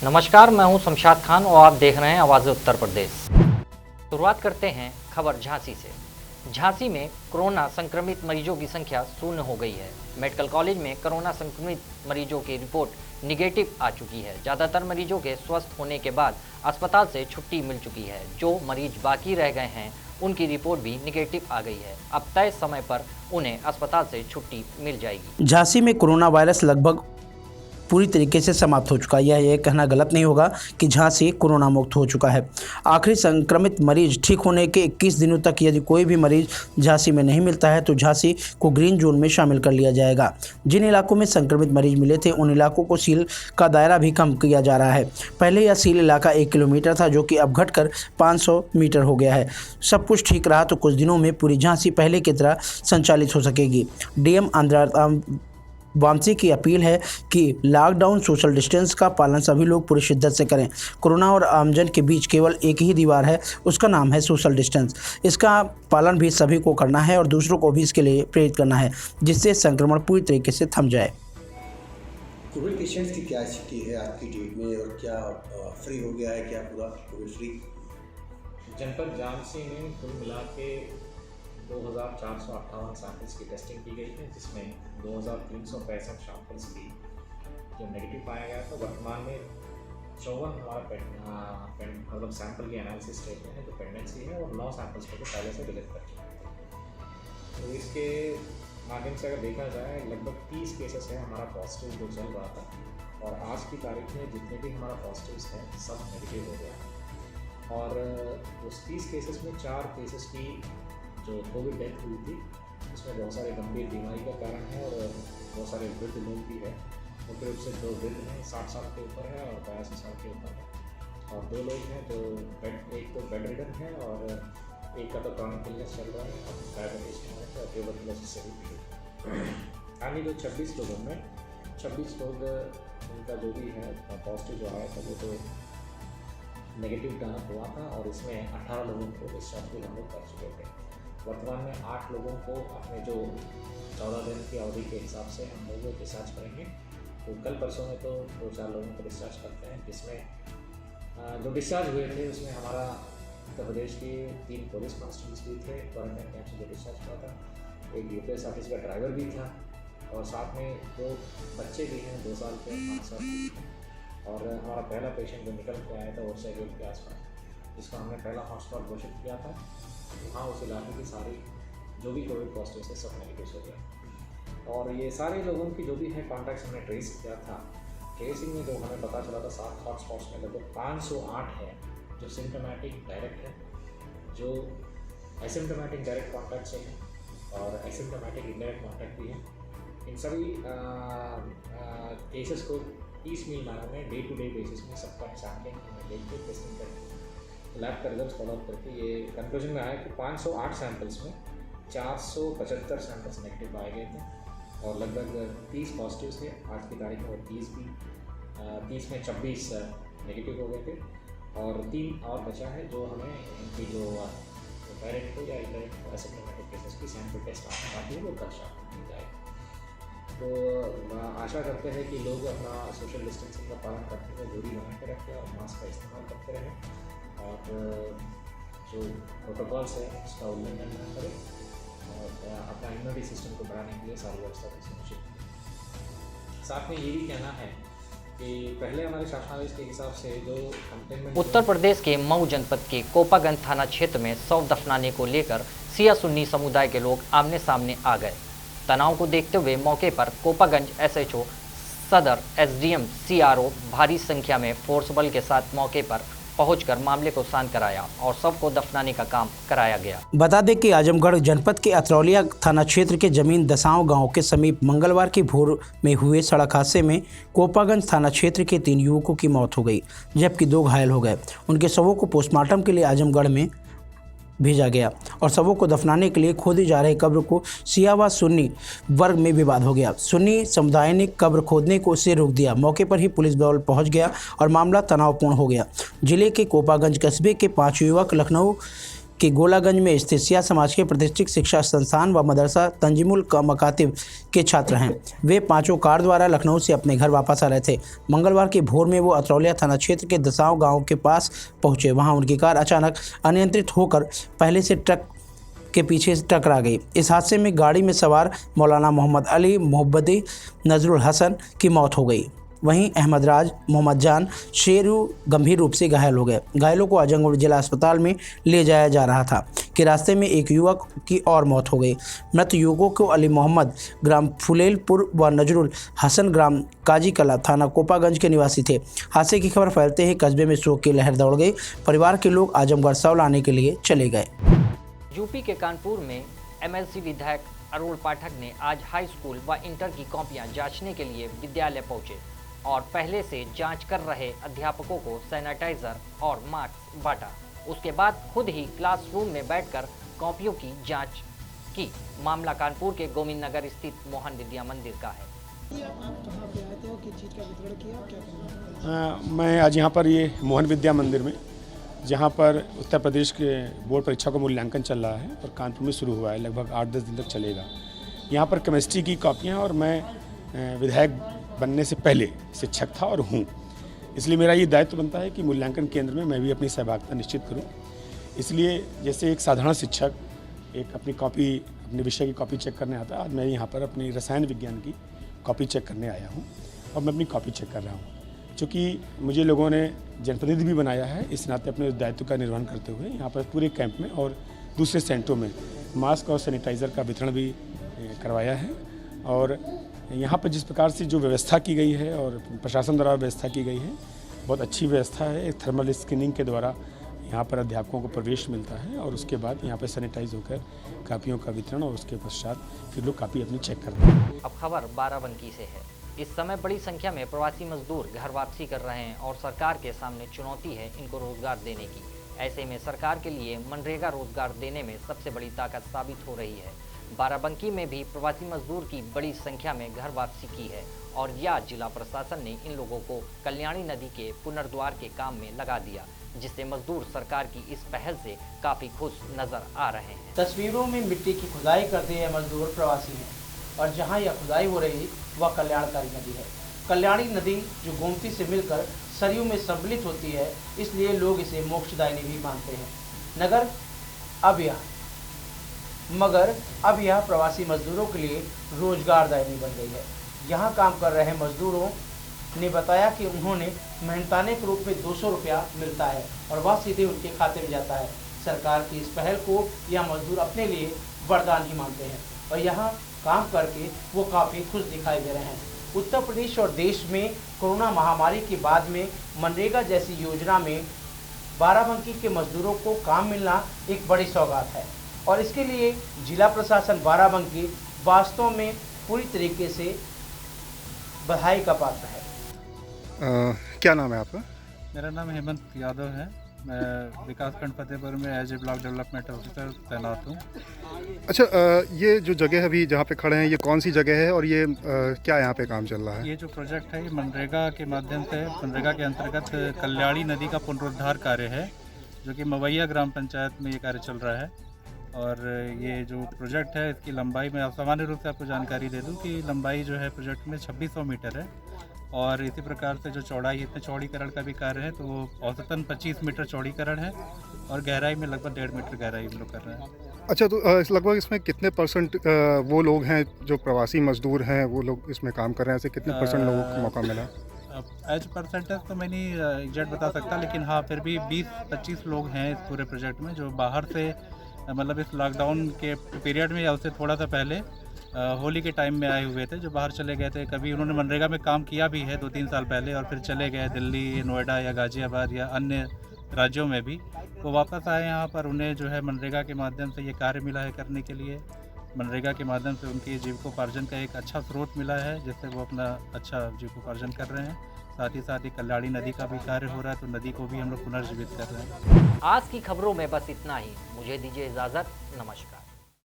नमस्कार, मैं हूं शमशाद खान और आप देख रहे हैं आवाज़ उत्तर प्रदेश। शुरुआत करते हैं खबर झांसी से। झांसी में कोरोना संक्रमित मरीजों की संख्या शून्य हो गई है। मेडिकल कॉलेज में कोरोना संक्रमित मरीजों की रिपोर्ट निगेटिव आ चुकी है। ज़्यादातर मरीजों के स्वस्थ होने के बाद अस्पताल से छुट्टी मिल चुकी है। जो मरीज बाकी रह गए हैं उनकी रिपोर्ट भी निगेटिव आ गई है। अब तय समय पर उन्हें अस्पताल से छुट्टी मिल जाएगी। झांसी में कोरोना वायरस लगभग पूरी तरीके से समाप्त हो चुका है। यह कहना गलत नहीं होगा कि झांसी कोरोना मुक्त हो चुका है। आखिरी संक्रमित मरीज ठीक होने के 21 दिनों तक यदि कोई भी मरीज झांसी में नहीं मिलता है तो झांसी को ग्रीन जोन में शामिल कर लिया जाएगा। जिन इलाकों में संक्रमित मरीज मिले थे उन इलाकों को सील का दायरा भी कम किया जा रहा है। पहले यह सील इलाका 1 किलोमीटर था जो कि अब घटकर 500 मीटर हो गया है। सब कुछ ठीक रहा तो कुछ दिनों में पूरी झांसी पहले की तरह संचालित हो सकेगी। डीएम वामसी की अपील है कि लॉकडाउन सोशल डिस्टेंस का पालन सभी लोग पूरी शिद्दत से करें। कोरोना और आमजन के बीच केवल एक ही दीवार है, उसका नाम है सोशल डिस्टेंस। इसका पालन भी सभी को करना है और दूसरों को भी इसके लिए प्रेरित करना है, जिससे संक्रमण पूरी तरीके से थम जाए। कोविड पेशेंट्स की क्या स्थिति है आपकी डेट में और क्या फ्री हो गया है, क्या पूरा कोविड फ्री? जनपद झांसी में कुल मिला के 2458 सैंपल्स की टेस्टिंग की गई है, जिसमें 2365 सैंपल्स की जो नेगेटिव पाया गया था। वर्तमान में 54 हमारा मतलब सैंपल की एनालिसिस स्टेज में है जो पेंडेंसी है, और 9 सैंपल्स को तो पहले से डिलीट कर चुके हैं। तो इसके माध्यम से अगर देखा जाए लगभग 30 केसेस है हमारा पॉजिटिव जो चल रहा था, और आज की तारीख में जितने भी हमारा पॉजिटिव्स हैं सब नेगेटिव हो गया। और उस 30 केसेस में 4 केसेस की जो कोविड डेथ हुई थी उसमें बहुत सारे गंभीर बीमारी का कारण है, और बहुत सारे वृद्ध लोग भी है। मुख्य रूप से 2 वृद्ध हैं 60 साल के ऊपर है और 82 साल के ऊपर है, और 2 लोग हैं जो एक तो बेड रिडन है और एक का तो क्रॉनिक इलनेस चल रहा है, डायबिटीज है और ट्यूबरकुलोसिस से भी पीड़ित। यानी जो 26 लोगों में 26 लोग उनका जो भी है पॉजिटिव जो आया था वो तो नेगेटिव हुआ था, और इसमें 18 लोगों को डिस्चार्ज भी हम लोग कर चुके थे। वर्तमान में 8 लोगों को अपने जो 14 दिन की अवधि के हिसाब से हम लोग डिस्चार्ज करेंगे। तो कल परसों में तो 2-4 लोगों को डिस्चार्ज करते हैं, जिसमें जो डिस्चार्ज हुए थे उसमें हमारा उत्तर प्रदेश के 3 पुलिस कांस्टेबल्स भी थे क्वारंटाइन कैंप से जो डिस्चार्ज हुआ था, एक यूपीएसआरटीसी का ड्राइवर भी था, और साथ में 2 बच्चे भी हैं 2 साल के 5 साल के। और हमारा पहला पेशेंट जो निकल के आया था वो शेड्यूल के आसपास, जिसको हमने पहला हॉटस्पॉट घोषित किया था, वहाँ उस इलाके की सारी जो भी कोविड पॉजिटिव है सब नेगेटिव हो गया। और ये सारे लोगों की जो भी है कॉन्टैक्ट्स हमने ट्रेस किया था। ट्रेसिंग में जो हमें पता चला था 7 हॉटस्पॉट्स में लगभग 508 है जो सिम्टोमेटिक डायरेक्ट है, जो एसिम्टोमेटिक डायरेक्ट कॉन्टैक्ट से है, और एसिम्टोमेटिक इनडायरेक्ट कॉन्टैक्ट भी है। इन सभी केसेस को 30 मील मैनर में डे टू डे बेसिस में सबका सैम्पलिंग लेके टेस्टिंग करके लैब का रिजल्ट फॉलो अप करके ये कंक्लूजन में आया कि 508 सैंपल्स में 475 सैंपल्स नेगेटिव पाए गए थे, और लगभग 30 पॉजिटिव थे आज की तारीख में, और 30 में 26 नेगेटिव हो गए थे, और 3 और बचा है जो हमें इनकी जो डायरेक्ट हो या इनडायरेक्ट एसिम्टोमेटिक केसेस की सैंपल टेस्ट आती है वो कल शाम मिल जाएगी। तो आशा करते हैं कि लोग अपना सोशल डिस्टेंसिंग का पालन करते हुए दूरी बना के रखें और मास्क का इस्तेमाल करते रहें, और जो प्रोटोकॉल्स है उसका उल्लंघन न करें, और अपना इम्यूनिटी सिस्टम को बढ़ाने के लिए सारी व्यवस्था की सुनिश्चित करें। साथ में ये भी कहना है कि पहले हमारे शासनादेश के हिसाब से जो कंटेनमेंट उत्तर प्रदेश के मऊ जनपद के कोपागंज थाना क्षेत्र में शव दफनाने को लेकर शिया सुन्नी समुदाय के लोग आमने सामने आ गए। तनाव को देखते हुए मौके पर कोपागंज एसएचओ, सदर एसडीएम, सीआरओ भारी संख्या में फोर्स बल के साथ मौके पर पहुंचकर मामले को शांत कराया और शव को दफनाने का काम कराया गया। बता दें कि आजमगढ़ जनपद के अतरौलिया थाना क्षेत्र के जमीन दसांव गांव के समीप मंगलवार की भोर में हुए सड़क हादसे में कोपागंज थाना क्षेत्र के 3 युवकों की मौत हो गई, जबकि 2 घायल हो गए। उनके शवों को पोस्टमार्टम के लिए आजमगढ़ में भेजा गया और शवों को दफनाने के लिए खोदी जा रही कब्र को शिया व सुन्नी वर्ग में विवाद हो गया। सुन्नी समुदाय ने कब्र खोदने को से रोक दिया। मौके पर ही पुलिस बल पहुंच गया और मामला तनावपूर्ण हो गया। जिले के कोपागंज कस्बे के 5 युवक लखनऊ कि गोलागंज में स्थित सिया समाज के प्रतिष्ठित शिक्षा संस्थान व मदरसा तंजीमुल मकातिब के छात्र हैं। वे पांचों कार द्वारा लखनऊ से अपने घर वापस आ रहे थे। मंगलवार की भोर में वो अतरौलिया थाना क्षेत्र के दसांव गांव के पास पहुंचे। वहां उनकी कार अचानक अनियंत्रित होकर पहले से ट्रक के पीछे से टकरा गई। इस हादसे में गाड़ी में सवार मौलाना मोहम्मद अली मोहब्बती नजरुल हसन की मौत हो गई। वहीं अहमद राज, मोहम्मद जान, शेरू गंभीर रूप से घायल हो गए। घायलों को आजमगढ़ जिला अस्पताल में ले जाया जा रहा था कि रास्ते में एक युवक की और मौत हो गई। मृत युवकों को अली मोहम्मद ग्राम फुलेलपुर व नजरुल हसन ग्राम काजी कला थाना कोपागंज के निवासी थे। हादसे की खबर फैलते ही कस्बे में शोक की लहर दौड़ गई। परिवार के लोग आजमगढ़ शव लाने के लिए चले गए। यूपी के कानपुर में एमएलसी विधायक अरुण पाठक ने आज हाई स्कूल व इंटर की कॉपियां जांचने के लिए विद्यालय पहुंचे और पहले से जांच कर रहे अध्यापकों को सैनिटाइजर और मास्क बांटा। उसके बाद खुद ही क्लासरूम में बैठकर कॉपियों की जांच की। मामला कानपुर के गोविंद नगर स्थित मोहन विद्या मंदिर का है। मैं आज यहाँ पर ये मोहन विद्या मंदिर में, जहाँ पर उत्तर प्रदेश के बोर्ड परीक्षा का मूल्यांकन चल रहा है और कानपुर में शुरू हुआ है, लगभग 8-10 दिन तक चलेगा। यहाँ पर केमिस्ट्री की कॉपियाँ, और मैं विधायक बनने से पहले शिक्षक था और हूँ, इसलिए मेरा ये दायित्व बनता है कि मूल्यांकन केंद्र में मैं भी अपनी सहभागिता निश्चित करूँ। इसलिए जैसे एक साधारण शिक्षक एक अपनी कॉपी, अपने विषय की कॉपी चेक करने आता है, आज मैं यहाँ पर अपनी रसायन विज्ञान की कॉपी चेक करने आया हूँ और मैं अपनी कॉपी चेक कर रहा हूँ। चूँकि मुझे लोगों ने जनप्रतिनिधि भी बनाया है, इस नाते अपने दायित्व का निर्वहन करते हुए यहाँ पर पूरे कैंप में और दूसरे सेंटरों में मास्क और सैनिटाइज़र का वितरण भी करवाया है। और यहाँ पर जिस प्रकार से जो व्यवस्था की गई है और प्रशासन द्वारा व्यवस्था की गई है, बहुत अच्छी व्यवस्था है। थर्मल स्क्रीनिंग के द्वारा यहाँ पर अध्यापकों को प्रवेश मिलता है और उसके बाद यहाँ पर सैनिटाइज होकर कापियों का वितरण और उसके पश्चात फिर लोग कापी अपनी चेक करते हैं। अब खबर बाराबंकी से है। इस समय बड़ी संख्या में प्रवासी मजदूर घर वापसी कर रहे हैं और सरकार के सामने चुनौती है इनको रोजगार देने की। ऐसे में सरकार के लिए मनरेगा रोजगार देने में सबसे बड़ी ताकत साबित हो रही है। बाराबंकी में भी प्रवासी मजदूर की बड़ी संख्या में घर वापसी की है और या जिला प्रशासन ने इन लोगों को कल्याणी नदी के पुनर्द्वार के काम में लगा दिया, जिससे मजदूर सरकार की इस पहल से काफी खुश नजर आ रहे हैं। तस्वीरों में मिट्टी की खुदाई करते हैं मजदूर प्रवासी हैं और जहां यह खुदाई हो रही वह कल्याणकारी नदी है। कल्याणी नदी जो गोमती से मिलकर सरयू में सम्मिलित होती है, इसलिए लोग इसे मोक्षदायिनी भी मानते हैं। मगर अब यह प्रवासी मजदूरों के लिए रोजगारदायिनी बन गई है। यहाँ काम कर रहे मजदूरों ने बताया कि उन्होंने मेहनताने के रूप में 200 रुपया मिलता है और वह सीधे उनके खाते में जाता है। सरकार की इस पहल को यह मजदूर अपने लिए वरदान ही मानते हैं और यहाँ काम करके वो काफ़ी खुश दिखाई दे रहे हैं। उत्तर प्रदेश और देश में कोरोना महामारी के बाद में मनरेगा जैसी योजना में बाराबंकी के मजदूरों को काम मिलना एक बड़ी सौगात है और इसके लिए जिला प्रशासन बाराबंकी वास्तव में पूरी तरीके से बधाई का पात्र है। क्या नाम है आपका? मेरा नाम हेमंत यादव है। मैं विकासखंड फतेहपुर में as a block development officer तैनात हूँ। अच्छा, ये जो जगह अभी जहाँ पे खड़े हैं, ये कौन सी जगह है और ये क्या यहाँ पे काम चल रहा है? ये जो प्रोजेक्ट है, ये मनरेगा के माध्यम से, मनरेगा के अंतर्गत कल्याणी नदी का पुनरुद्धार कार्य है, जो कि मवैया ग्राम पंचायत में ये कार्य चल रहा है। और ये जो प्रोजेक्ट है, इसकी लंबाई में सामान्य रूप से आपको जानकारी दे दूं कि लंबाई जो है प्रोजेक्ट में 2600 मीटर है और इसी प्रकार से जो चौड़ाई, इतने चौड़ीकरण का भी कार्य है तो वो औसतन 25 मीटर चौड़ीकरण है और गहराई में लगभग 1.5 मीटर गहराई हम लोग कर रहे हैं। अच्छा, तो लगभग इसमें कितने परसेंट वो लोग हैं जो प्रवासी मजदूर हैं, वो लोग इसमें काम कर रहे हैं? ऐसे कितने परसेंट लोगों को मौका मिला? एज परसेंटेज तो मैं नहीं एग्जैक्ट बता सकता, लेकिन हाँ फिर भी 20-25 लोग हैं इस पूरे प्रोजेक्ट में जो बाहर से, मतलब इस लॉकडाउन के पीरियड में या उससे थोड़ा सा पहले होली के टाइम में आए हुए थे, जो बाहर चले गए थे। कभी उन्होंने मनरेगा में काम किया भी है 2-3 साल पहले और फिर चले गए दिल्ली, नोएडा या गाज़ियाबाद या अन्य राज्यों में भी। वो वापस आए यहाँ पर, उन्हें जो है मनरेगा के माध्यम से ये कार्य मिला है करने के लिए। मनरेगा के माध्यम से उनके जीविकोपार्जन का एक अच्छा स्रोत मिला है, जिससे वो अपना अच्छा जीविकोपार्जन कर रहे हैं। साथ ही कल्याणी नदी का भी कार्य हो रहा है, तो नदी को भी हम लोग पुनर्जीवित कर रहे हैं। आज की खबरों में बस इतना ही। मुझे दीजिए इजाज़त। नमस्कार।